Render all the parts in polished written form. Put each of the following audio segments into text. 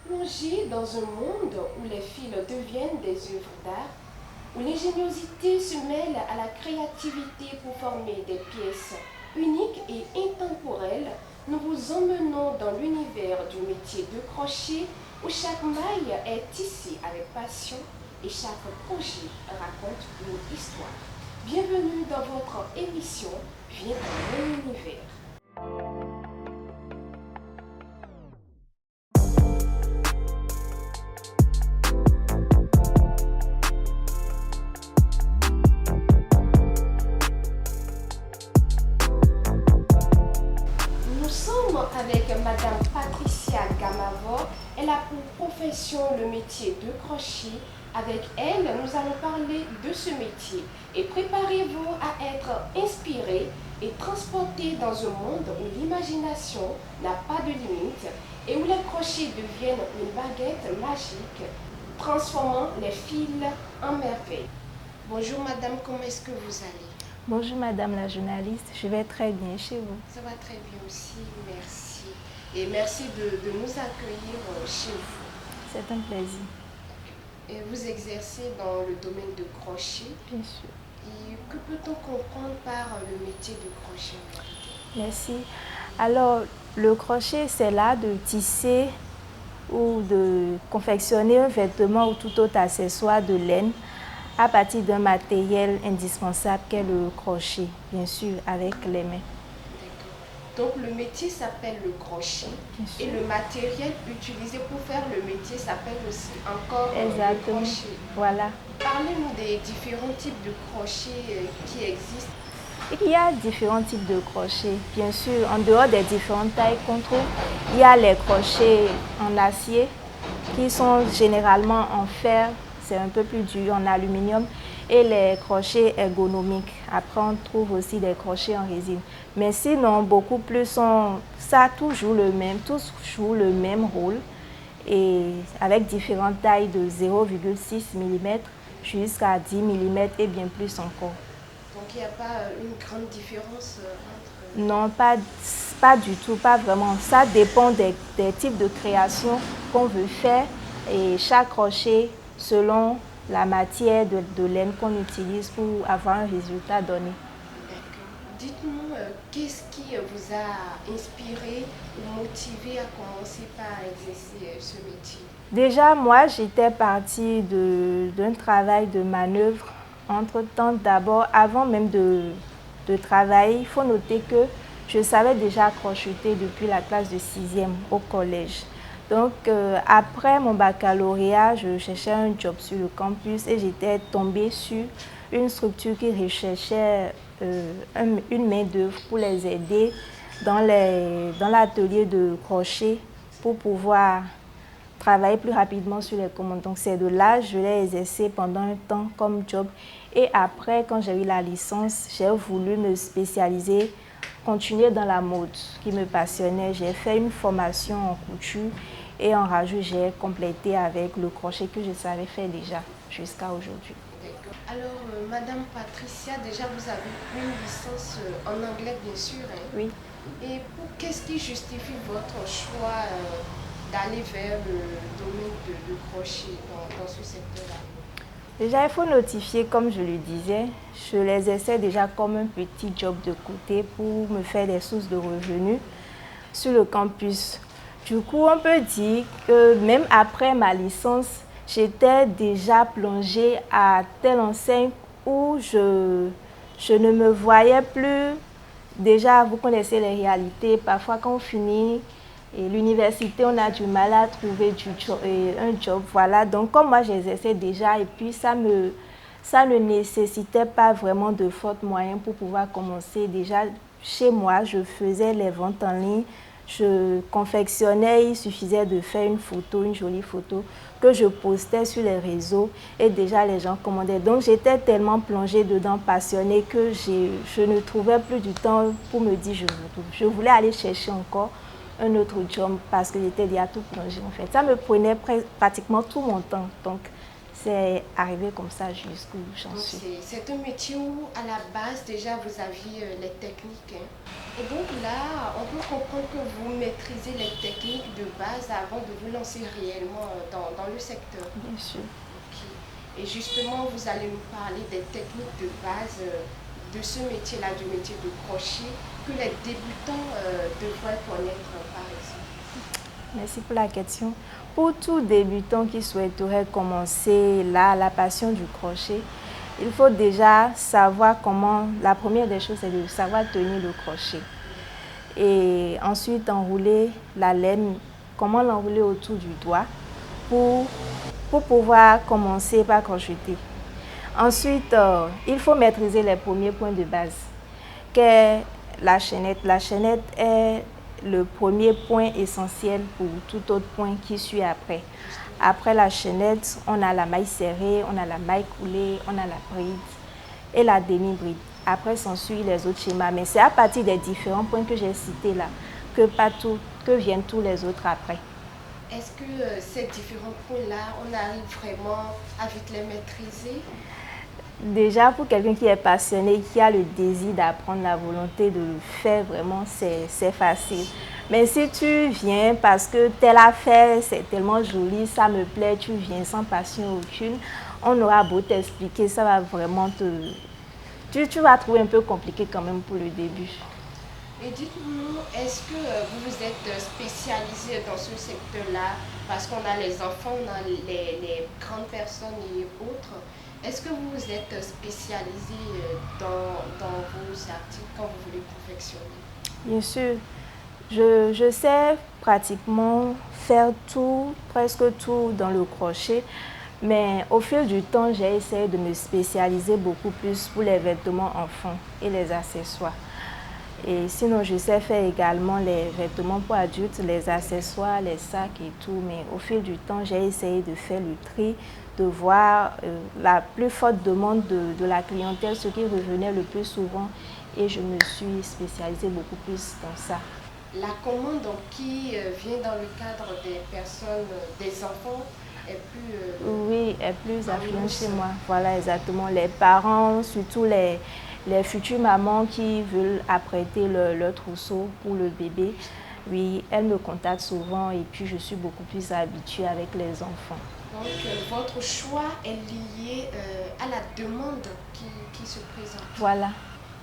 Plongé dans un monde où les fils deviennent des œuvres d'art, où l'ingéniosité se mêle à la créativité pour former des pièces uniques et intemporelles, nous vous emmenons dans l'univers du métier de crochet où chaque maille est tissée avec passion et chaque projet raconte une histoire. Bienvenue dans votre émission Viens dans mon univers. Nous sommes avec Madame Patricia Gamavor. Elle a pour profession le métier de crochet. Avec elle, nous allons parler de ce métier et préparez-vous à être inspiré et transporté dans un monde où l'imagination n'a pas de limite et où les crochets deviennent une baguette magique, transformant les fils en merveille. Bonjour Madame, comment est-ce que vous allez? Bonjour Madame la journaliste, je vais très bien chez vous. Ça va très bien aussi, merci. Et merci de nous accueillir chez vous. C'est un plaisir. Et vous exercez dans le domaine de crochet. Bien sûr. Et que peut-on comprendre par le métier de crochet? Merci. Alors, le crochet, c'est l'art de tisser ou de confectionner un vêtement ou tout autre accessoire de laine à partir d'un matériel indispensable qu'est le crochet, bien sûr, avec les mains. Donc le métier s'appelle le crochet et le matériel utilisé pour faire le métier s'appelle aussi encore le crochet. Voilà. Parlez-nous des différents types de crochets qui existent. Il y a différents types de crochets. Bien sûr, en dehors des différentes tailles qu'on trouve, il y a les crochets en acier qui sont généralement en fer, c'est un peu plus dur, en aluminium, et les crochets ergonomiques. Après, on trouve aussi des crochets en résine. Mais sinon, beaucoup plus ça toujours le même, tous jouent le même rôle, et avec différentes tailles de 0,6 mm jusqu'à 10 mm et bien plus encore. Donc il n'y a pas une grande différence entre... Non, pas du tout, pas vraiment. Ça dépend des types de création qu'on veut faire et chaque crochet selon la matière de laine qu'on utilise pour avoir un résultat donné. Dites-nous, qu'est-ce qui vous a inspiré ou motivé à commencer par exercer ce métier? Déjà, moi, j'étais partie d'un travail de manœuvre. Entre-temps, d'abord, avant même de travailler, il faut noter que je savais déjà crocheter depuis la classe de 6e au collège. Donc, après mon baccalauréat, je cherchais un job sur le campus et j'étais tombée sur une structure qui recherchait une main-d'œuvre pour les aider dans l'atelier de crochet pour pouvoir travailler plus rapidement sur les commandes. Donc, c'est de là que je l'ai exercé pendant un temps comme job. Et après, quand j'ai eu la licence, j'ai voulu me spécialiser, continuer dans la mode qui me passionnait. J'ai fait une formation en couture et en rajout, j'ai complété avec le crochet que je savais faire déjà jusqu'à aujourd'hui. Alors, Madame Patricia, déjà vous avez une licence en anglais, bien sûr. Hein? Oui. Et qu'est-ce qui justifie votre choix d'aller vers le domaine de crochet dans ce secteur-là? Déjà, il faut notifier, comme je le disais, je l'exerçais déjà comme un petit job de côté pour me faire des sources de revenus sur le campus. Du coup, on peut dire que même après ma licence, j'étais déjà plongée à telle enseigne où je ne me voyais plus. Déjà, vous connaissez les réalités. Parfois, quand on finit l'université, on a du mal à trouver un job. Voilà. Donc, comme moi, j'exerçais déjà et puis ça ne nécessitait pas vraiment de forts moyens pour pouvoir commencer. Déjà, chez moi, je faisais les ventes en ligne. Je confectionnais, il suffisait de faire une photo, une jolie photo que je postais sur les réseaux et déjà les gens commandaient. Donc j'étais tellement plongée dedans, passionnée que je ne trouvais plus du temps pour me dire je voulais aller chercher encore un autre job parce que j'étais déjà tout plongée en fait. Ça me prenait pratiquement tout mon temps. Donc c'est arrivé comme ça jusqu'où j'en suis. C'est un métier où, à la base, déjà, vous aviez les techniques. Hein. Et donc là, on peut comprendre que vous maîtrisez les techniques de base avant de vous lancer réellement dans le secteur. Bien sûr. Okay. Et justement, vous allez nous parler des techniques de base de ce métier-là, du métier de crochet, que les débutants devraient connaître, par exemple. Merci pour la question. Pour tout débutant qui souhaiterait commencer la passion du crochet, il faut déjà savoir comment, la première des choses, c'est de savoir tenir le crochet. Et ensuite, enrouler la laine, comment l'enrouler autour du doigt pour pouvoir commencer par crocheter. Ensuite, il faut maîtriser les premiers points de base, qu'est la chaînette. La chaînette est le premier point essentiel pour tout autre point qui suit après. Après la chaînette, on a la maille serrée, on a la maille coulée, on a la bride et la demi-bride. Après, s'ensuit les autres schémas. Mais c'est à partir des différents points que j'ai cités là que viennent tous les autres après. Est-ce que ces différents points-là, on arrive vraiment à vite les maîtriser? Déjà, pour quelqu'un qui est passionné, qui a le désir d'apprendre, la volonté de le faire, vraiment, c'est facile. Mais si tu viens parce que telle affaire, c'est tellement joli, ça me plaît, tu viens sans passion aucune, on aura beau t'expliquer, ça va vraiment tu vas trouver un peu compliqué quand même pour le début. Et dites-nous, est-ce que vous vous êtes spécialisé dans ce secteur-là? Parce qu'on a les enfants, on a les grandes personnes et autres. Est-ce que vous vous êtes spécialisé dans vos articles quand vous voulez confectionner? Bien sûr. Je sais pratiquement faire tout, presque tout dans le crochet. Mais au fil du temps, j'ai essayé de me spécialiser beaucoup plus pour les vêtements enfants et les accessoires. Et sinon, je sais faire également les vêtements pour adultes, les accessoires, les sacs et tout. Mais au fil du temps, j'ai essayé de faire le tri, de voir la plus forte demande de la clientèle, ce qui revenait le plus souvent. Et je me suis spécialisée beaucoup plus dans ça. La commande donc, qui vient dans le cadre des personnes, des enfants, est plus... oui, est plus affluente chez moi. Voilà, exactement. Les parents, surtout les futures mamans qui veulent apprêter leur trousseau pour le bébé, oui, elles me contactent souvent et puis je suis beaucoup plus habituée avec les enfants. Donc, votre choix est lié à la demande qui se présente. Voilà.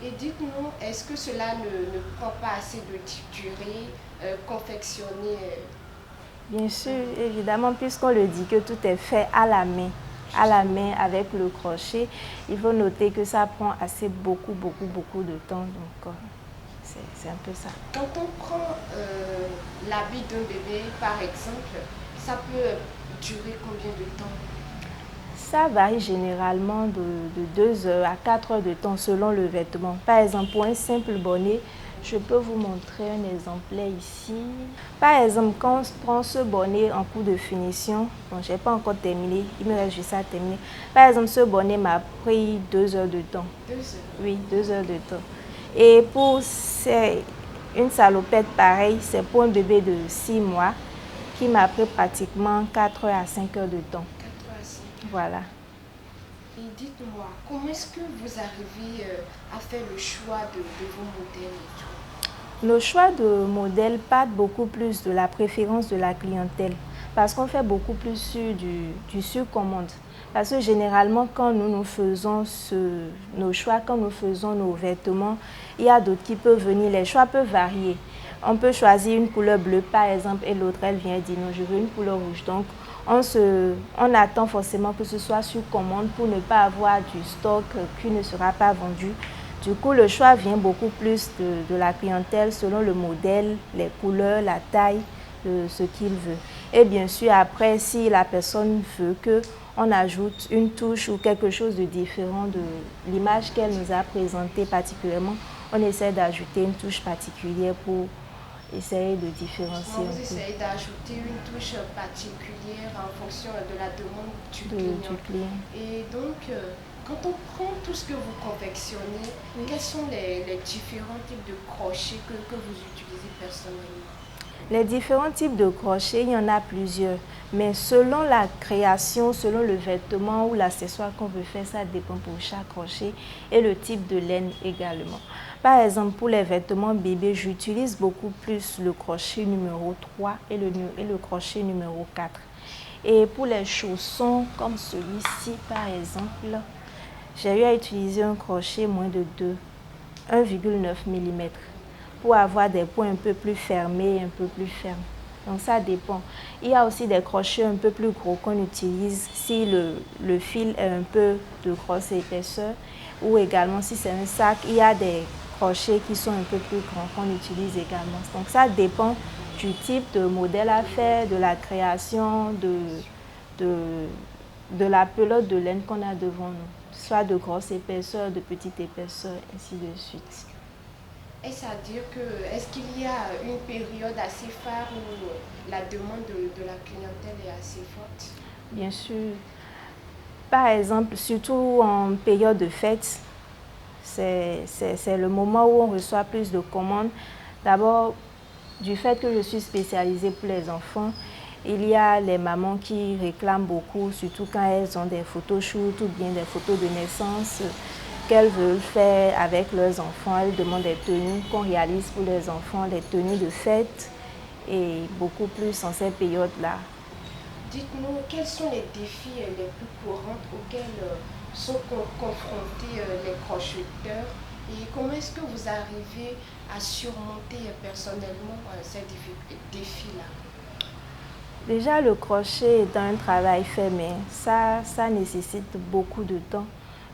Et dites-nous, est-ce que cela ne prend pas assez de durée, confectionner Bien sûr, évidemment, puisqu'on le dit que tout est fait à la main avec le crochet, il faut noter que ça prend beaucoup de temps. Donc, c'est un peu ça. Quand on prend l'habit d'un bébé, par exemple, ça peut durer combien de temps? Ça varie généralement de 2 heures à 4 heures de temps selon le vêtement. Par exemple, pour un simple bonnet, je peux vous montrer un exemplaire ici. Par exemple, quand on prend ce bonnet en cours de finition, bon, je n'ai pas encore terminé, il me reste juste à terminer. Par exemple, ce bonnet m'a pris 2 heures de temps. 2 heures? Oui, 2 heures de temps. Et pour une salopette pareille, c'est pour un bébé de 6 mois qui m'a pris pratiquement 4 heures à 5 heures de temps. 4 heures à 5 heures. Voilà. Et dites-moi, comment est-ce que vous arrivez à faire le choix de vos modèles et tout? Nos choix de modèles partent beaucoup plus de la préférence de la clientèle parce qu'on fait beaucoup plus sur du sur-commande. Parce que généralement, quand nous faisons nos choix, quand nous faisons nos vêtements, il y a d'autres qui peuvent venir. Les choix peuvent varier. On peut choisir une couleur bleue, par exemple, et l'autre, elle vient dire non, je veux une couleur rouge. Donc, on attend forcément que ce soit sur commande pour ne pas avoir du stock qui ne sera pas vendu. Du coup, le choix vient beaucoup plus de la clientèle selon le modèle, les couleurs, la taille, ce qu'il veut. Et bien sûr, après, si la personne veut qu'on ajoute une touche ou quelque chose de différent de l'image qu'elle nous a présentée particulièrement, on essaie d'ajouter une touche particulière pour essayer de différencier. Vous essayez d'ajouter une touche particulière en fonction de la demande du client. Et donc, quand on prend tout ce que vous confectionnez, quels sont les différents types de crochets que vous utilisez personnellement? Les différents types de crochets, il y en a plusieurs. Mais selon la création, selon le vêtement ou l'accessoire qu'on veut faire, ça dépend pour chaque crochet et le type de laine également. Par exemple, pour les vêtements bébés, j'utilise beaucoup plus le crochet numéro 3 et le crochet numéro 4. Et pour les chaussons, comme celui-ci par exemple, j'ai eu à utiliser un crochet moins de 1,9 mm pour avoir des points un peu plus fermés, un peu plus fermes. Donc ça dépend. Il y a aussi des crochets un peu plus gros qu'on utilise si le fil est un peu de grosse épaisseur, ou également si c'est un sac, il y a des crochets qui sont un peu plus grands qu'on utilise également. Donc ça dépend du type de modèle à faire, de la création, de la pelote de laine qu'on a devant nous, soit de grosse épaisseur, de petite épaisseur, ainsi de suite. Est-ce à dire que, est-ce qu'il y a une période assez phare où la demande de la clientèle est assez forte? Bien sûr. Par exemple, surtout en période de fête, c'est le moment où on reçoit plus de commandes. D'abord, du fait que je suis spécialisée pour les enfants, il y a les mamans qui réclament beaucoup, surtout quand elles ont des photoshoots ou bien des photos de naissance qu'elles veulent faire avec leurs enfants. Elles demandent des tenues qu'on réalise pour les enfants, des tenues de fête et beaucoup plus en cette période-là. Dites-nous, quels sont les défis les plus courants auxquels sont confrontés les crocheteurs et comment est-ce que vous arrivez à surmonter personnellement ces défis-là? Déjà, le crochet est un travail fait, mais ça nécessite beaucoup de temps.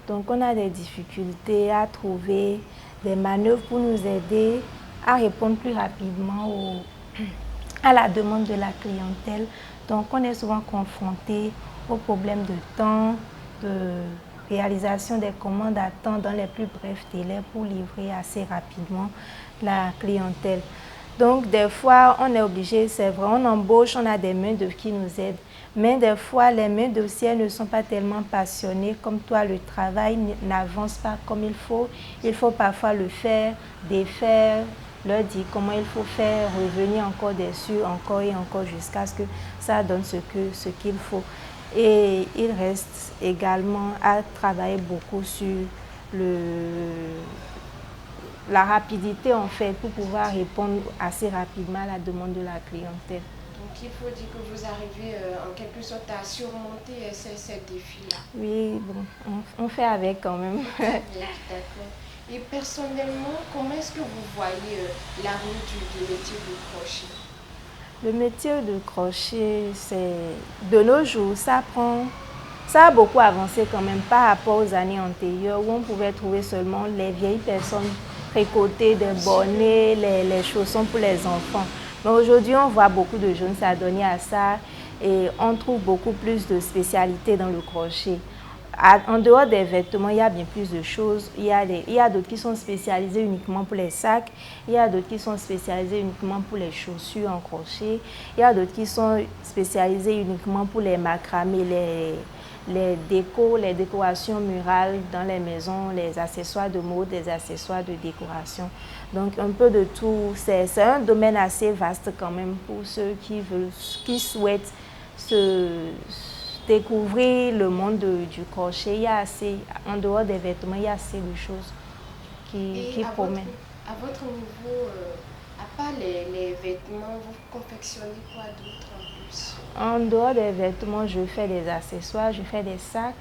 Donc, on a des difficultés à trouver des manœuvres pour nous aider à répondre plus rapidement à la demande de la clientèle. Donc, on est souvent confronté aux problèmes de temps, de réalisation des commandes à temps dans les plus brefs délais pour livrer assez rapidement la clientèle. Donc, des fois, on est obligé, c'est vrai, on embauche, on a des main-d'œuvre qui nous aident. Mais des fois, les main-d'œuvre, si elles ne sont pas tellement passionnées comme toi, le travail n'avance pas comme il faut. Il faut parfois le faire, défaire, leur dire comment il faut faire, revenir encore dessus, encore et encore, jusqu'à ce que ça donne ce qu'il faut. Et il reste également à travailler beaucoup sur la rapidité en fait pour pouvoir répondre assez rapidement à la demande de la clientèle. Donc il faut dire que vous arrivez en quelque sorte à surmonter ces défis-là. Oui, bon, on fait avec quand même. D'accord. Et personnellement, comment est-ce que vous voyez l'avenir du métier de crochet? Le métier de crochet, c'est de nos jours, ça a beaucoup avancé quand même par rapport aux années antérieures où on pouvait trouver seulement les vieilles personnes tricoter des bonnets, les chaussons pour les enfants. Mais aujourd'hui, on voit beaucoup de jeunes s'adonner à ça et on trouve beaucoup plus de spécialités dans le crochet. En dehors des vêtements, il y a bien plus de choses. Il y a d'autres qui sont spécialisés uniquement pour les sacs. Il y a d'autres qui sont spécialisés uniquement pour les chaussures en crochet. Il y a d'autres qui sont spécialisés uniquement pour les macramés, les décorations murales dans les maisons, les accessoires de mode, les accessoires de décoration. Donc un peu de tout. C'est un domaine assez vaste quand même pour ceux qui souhaitent découvrir le monde du crochet. Il y a assez, en dehors des vêtements, il y a assez de choses qui promènent. À votre niveau, à part les vêtements, vous confectionnez quoi d'autre en plus? En dehors des vêtements, je fais des accessoires, je fais des sacs.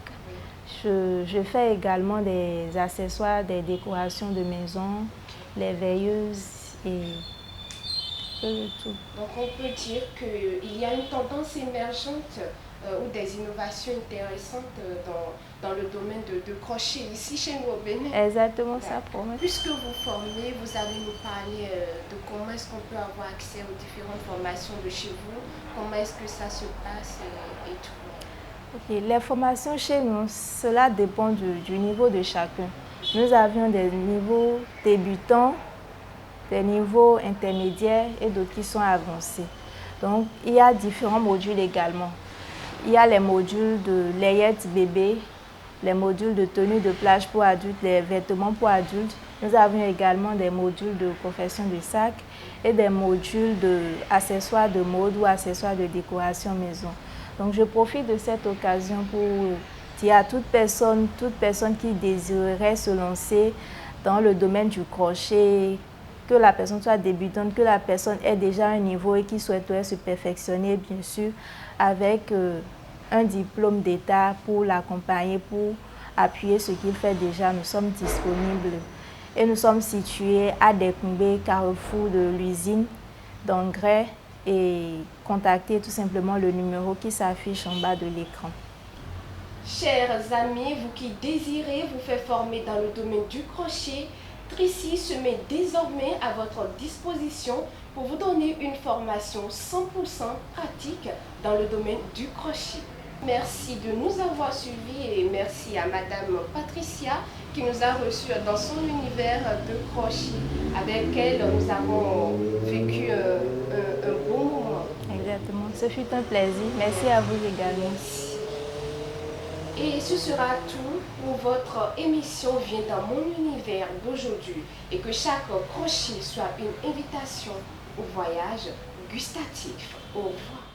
Je fais également des accessoires, des décorations de maison, les veilleuses et tout. Donc on peut dire qu'il y a une tendance émergente ou des innovations intéressantes dans le domaine de crochet ici chez nous au Bénin. Exactement, ça promet. Puisque vous formez, vous allez nous parler de comment est-ce qu'on peut avoir accès aux différentes formations de chez vous, comment est-ce que ça se passe et tout. Okay. Les formations chez nous, cela dépend du niveau de chacun. Nous avions des niveaux débutants, des niveaux intermédiaires et d'autres qui sont avancés. Donc, il y a différents modules également. Il y a les modules de layette bébé, les modules de tenue de plage pour adultes, les vêtements pour adultes. Nous avons également des modules de confection de sacs et des modules d'accessoires de mode ou accessoires de décoration maison. Donc je profite de cette occasion pour dire à toute personne qui désirerait se lancer dans le domaine du crochet, que la personne soit débutante, que la personne ait déjà un niveau et qui souhaiterait se perfectionner, bien sûr, avec un diplôme d'État pour l'accompagner, pour appuyer ce qu'il fait déjà. Nous sommes disponibles et nous sommes situés à Dekungbe, carrefour de l'usine d'engrais, et contactez tout simplement le numéro qui s'affiche en bas de l'écran. Chers amis, vous qui désirez vous faire former dans le domaine du crochet, Tricy se met désormais à votre disposition pour vous donner une formation 100% pratique dans le domaine du crochet. Merci de nous avoir suivis et merci à Madame Patricia qui nous a reçus dans son univers de crochet. Avec elle, nous avons vécu un bon moment. Exactement, ce fut un plaisir. Merci à vous également. Et ce sera tout pour votre émission Viens dans mon univers d'aujourd'hui et que chaque crochet soit une invitation au voyage gustatif. Au revoir.